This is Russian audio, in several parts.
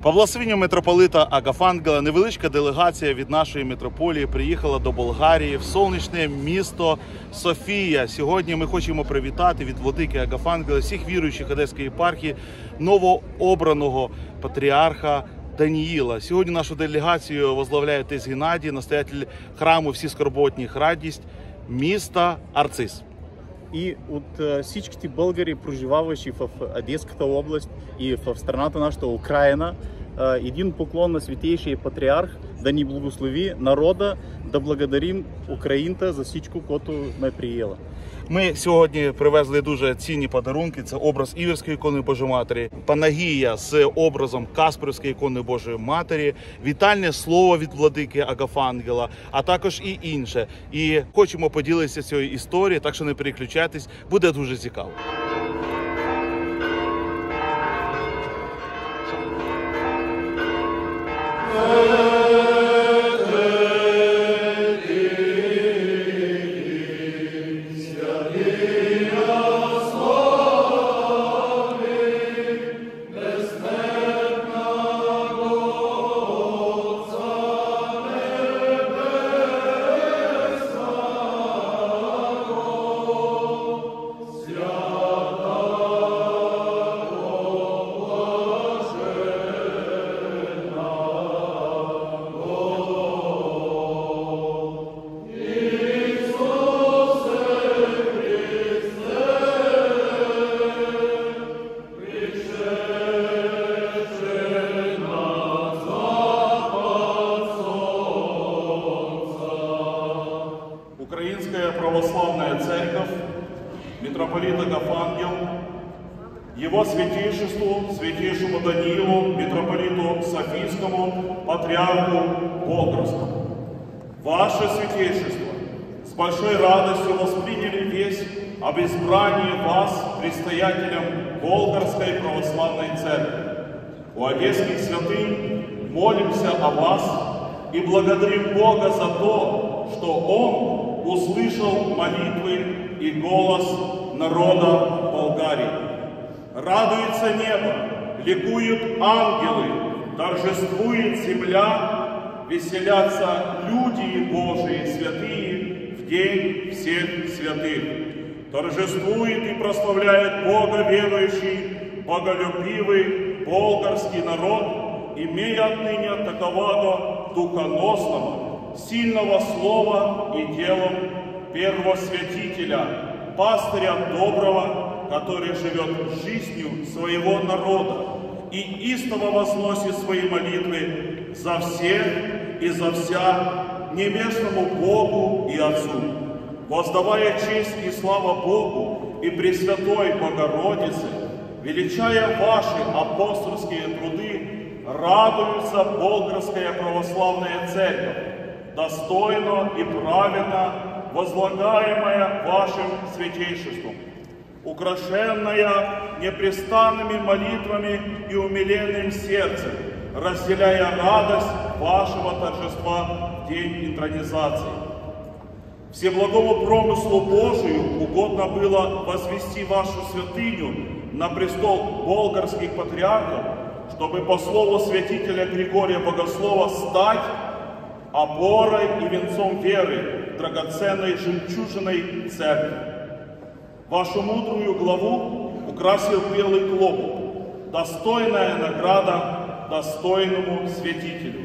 По благословенню митрополита Агафангела невеличка делегація від нашої митрополії приїхала до Болгарії в сонячне місто Софія. Сьогодні ми хочемо привітати від владики Агафангела всіх віруючих Одеської єпархії новообраного патріарха Даниила. Сьогодні нашу делегацію возглавляє отець Геннадій, настоятель храму Всі скорботних радість міста Арцис. И от всичките българи, проживаващи в Одесската област и в страната нашата Украина, един поклон на Святейшия патриарх да ни благослови народа, да благодарим Українта за всичко, което ме приела. Ми сьогодні привезли дуже цінні подарунки. Це образ Іверської ікони Божої Матері, панагія з образом Каспрівської ікони Божої Матері, вітальне слово від владики Агафангела, а також і інше. І хочемо поділитися цією історією, так що не переключайтесь, буде дуже цікаво. Украинская православная церковь, митрополит Агафангел, его святейшеству, святейшему Даниилу, митрополиту Софийскому, патриарху Болгарскому. Ваше святейшество, с большой радостью восприняли весть об избрании вас предстоятелем Болгарской православной церкви. У одесских святынь молимся о вас и благодарим Бога за то, что Он услышал молитвы и голос народа Болгарии. Радуется небо, ликуют ангелы, торжествует земля, веселятся люди Божии святые в день всех святых. Торжествует и прославляет Бога верующий, боголюбивый болгарский народ, имея отныне такового духоносного, сильного слова и делом первосвятителя, пастыря доброго, который живет жизнью своего народа и истово возносит свои молитвы за всех и за вся небесному Богу и Отцу, воздавая честь и слава Богу и Пресвятой Богородице, величая ваши апостольские труды, радуется Болгарская православная церковь, достойно и праведно возлагаемая вашим святейшеством, украшенная непрестанными молитвами и умиленным сердцем, разделяя радость вашего торжества в день интронизации. Всеблагому промыслу Божию угодно было возвести вашу святыню на престол болгарских патриархов, чтобы по слову святителя Григория Богослова стать опорой и венцом веры, драгоценной жемчужиной церкви. Вашу мудрую главу украсил белый клобук, достойная награда достойному святителю.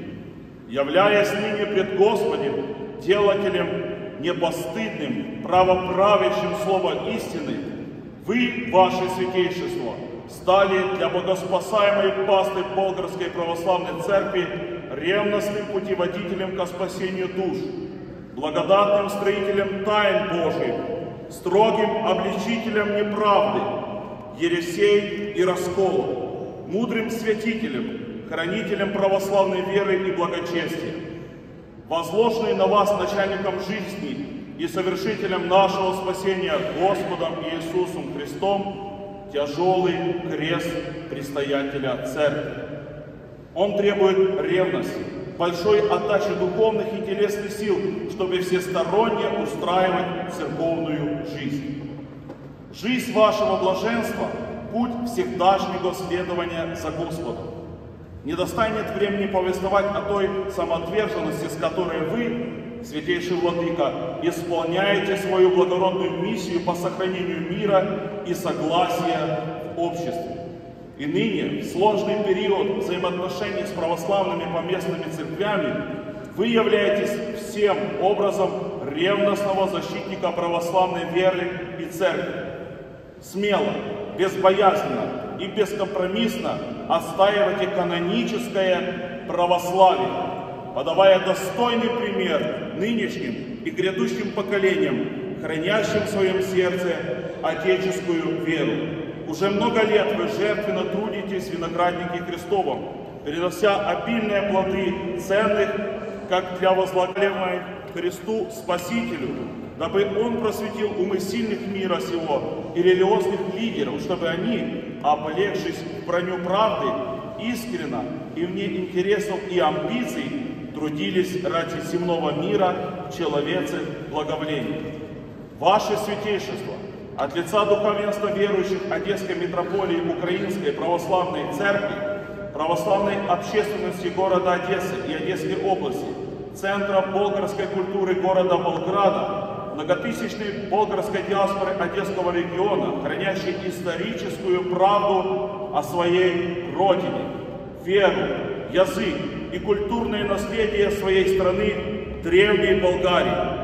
Являясь ныне пред Господем, делателем непостыдным, правоправящим слово истины, вы, ваше святейшество, стали для богоспасаемой пасты Болгарской православной церкви ревностным путеводителем ко спасению душ, благодатным строителем тайн Божьих, строгим обличителем неправды, ересей и расколов, мудрым святителем, хранителем православной веры и благочестия, возложенный на вас начальником жизни и совершителем нашего спасения Господом Иисусом Христом, тяжелый крест предстоятеля церкви. Он требует ревности, большой отдачи духовных и телесных сил, чтобы всесторонне устраивать церковную жизнь. Жизнь вашего блаженства – путь всегдашнего следования за Господом. Не достанет времени повествовать о той самоотверженности, с которой вы, Святейший Владыка, исполняете свою благородную миссию по сохранению мира и согласия в обществе. И ныне, в сложный период взаимоотношений с православными поместными церквями, вы являетесь всем образом ревностного защитника православной веры и церкви. Смело, безбоязненно и бескомпромиссно отстаивайте каноническое православие, подавая достойный пример нынешним и грядущим поколениям, хранящим в своем сердце отеческую веру. Уже много лет вы жертвенно трудитесь в винограднике Христовом, перенося обильные плоды ценных, как для возлагаемой Христу Спасителю, дабы Он просветил умы сильных мира сего и религиозных лидеров, чтобы они, облегшись в броню правды, искренно и вне интересов и амбиций, трудились ради земного мира в человеце благоволения. Ваше святейшество, от лица духовенства верующих Одесской митрополии Украинской Православной Церкви, православной общественности города Одессы и Одесской области, Центра болгарской культуры города Болграда, многотысячной болгарской диаспоры Одесского региона, хранящей историческую правду о своей родине, веру, язык и культурное наследие своей страны, древней Болгарии.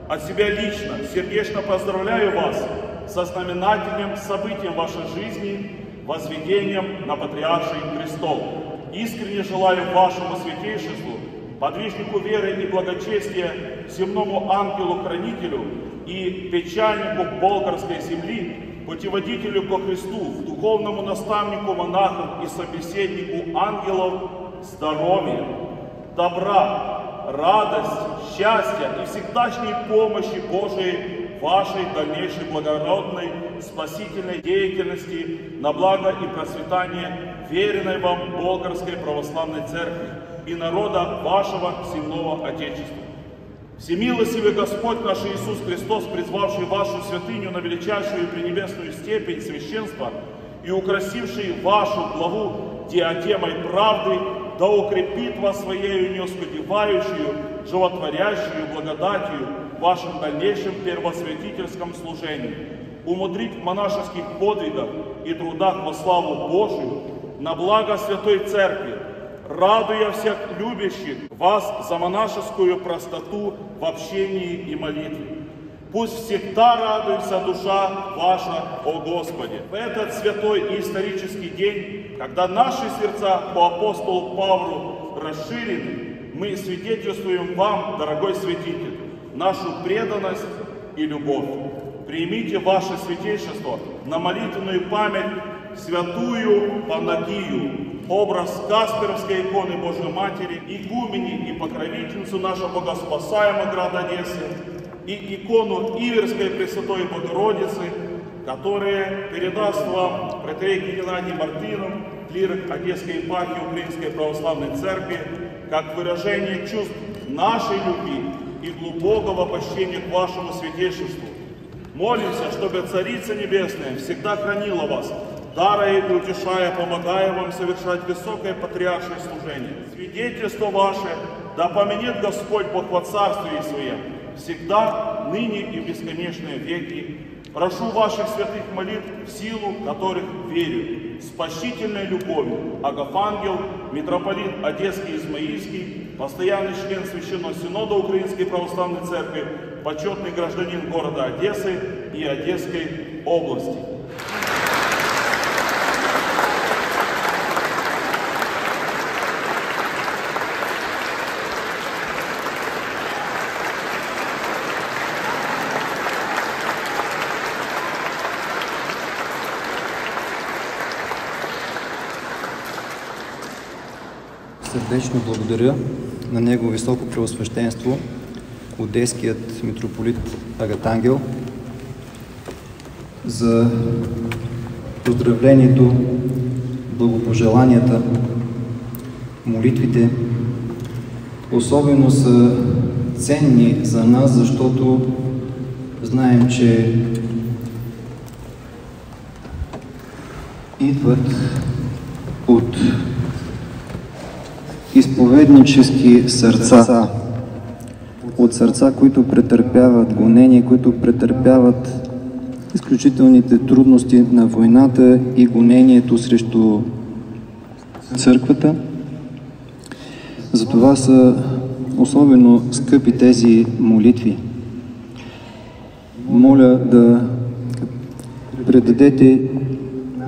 От себя лично сердечно поздравляю вас со знаменательным событием вашей жизни, возведением на Патриарший престол. Искренне желаю вашему святейшеству, подвижнику веры и благочестия, земному ангелу-хранителю и печальнику болгарской земли, путеводителю ко Христу, духовному наставнику монахов и собеседнику ангелов, здоровья, добра, радости, счастья и всегдашней помощи Божией вашей дальнейшей благородной спасительной деятельности на благо и процветание веренной вам Болгарской Православной Церкви и народа вашего земного Отечества. Всемилостивый Господь наш Иисус Христос, призвавший вашу святыню на величайшую и пренебесную степень священства и украсивший вашу главу диадемой правды, да укрепит вас своею неоскудевающую, животворящую благодатью в вашем дальнейшем первосвятительском служении, умудрить в монашеских подвигах и трудах во славу Божию, на благо Святой Церкви, радуя всех любящих вас за монашескую простоту в общении и молитве. Пусть всегда радуется душа ваша, о Господе. В этот святой и исторический день, когда наши сердца по апостолу Павлу расширены, мы свидетельствуем вам, дорогой святитель, нашу преданность и любовь. Примите ваше святейшество на молитвенную память святую Панагию, образ Касперовской иконы Божьей Матери, игумени и покровительницу нашего богоспасаемого града Одессы, и икону Иверской Пресвятой Богородицы, которые передаст вам протоиерей Геннадий Мартынов, клирик Одесской епархии Украинской Православной Церкви, как выражение чувств нашей любви и глубокого почтения к вашему святейшеству. Молимся, чтобы Царица Небесная всегда хранила вас, дарая и утешая, помогая вам совершать высокое патриаршее служение. Свидетельство ваше да поменет Господь Бог во Царстве Своем, всегда, ныне и в бесконечные веки. Прошу ваших святых молитв, в силу которых верю, с почтительной любовью, Агафангел, митрополит Одесский и Измаильский, постоянный член Священного Синода Украинской Православной Церкви, почетный гражданин города Одессы и Одесской области. Сърдечно благодаря на Негово Високо Преосвещенство, Одеският митрополит Агатангел, за поздравлението, благопожеланията, молитвите. Особено са ценни за нас, защото знаем, че идват от изповеднически сърца, от сърца, които претърпяват гонение, които претърпяват изключителните трудности на войната и гонението срещу църквата. Затова са особено скъпи тези молитви. Моля да предадете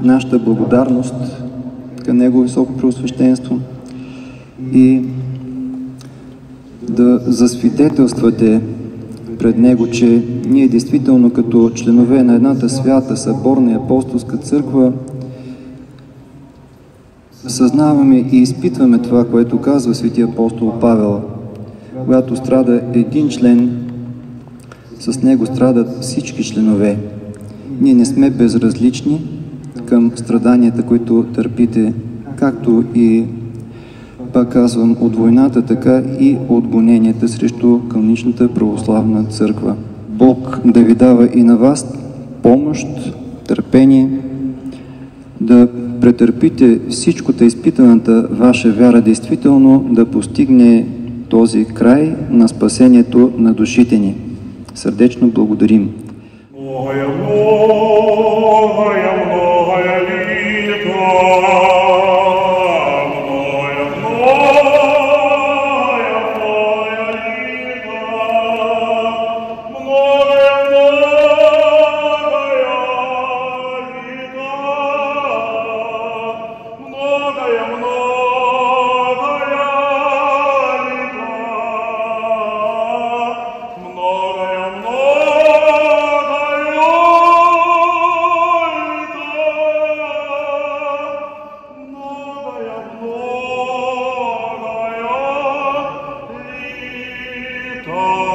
нашата благодарност към Него високо преосвещенство и да засвидетелствате пред Него, че ние действително като членове на едната свята, съборна и апостолска църква съзнаваме и изпитваме това, което казва свети апостол Павел. Когато страда един член, с него страдат всички членове. Ние не сме безразлични към страданията, които търпите, както и, пак казвам, от войната, така и от гоненията срещу каноничната православна църква. Бог да ви дава и на вас помощ, търпение, да претърпите всичкото изпитаната ваша вяра, действително да постигне този край на спасението на душите ни. Сърдечно благодарим. Oh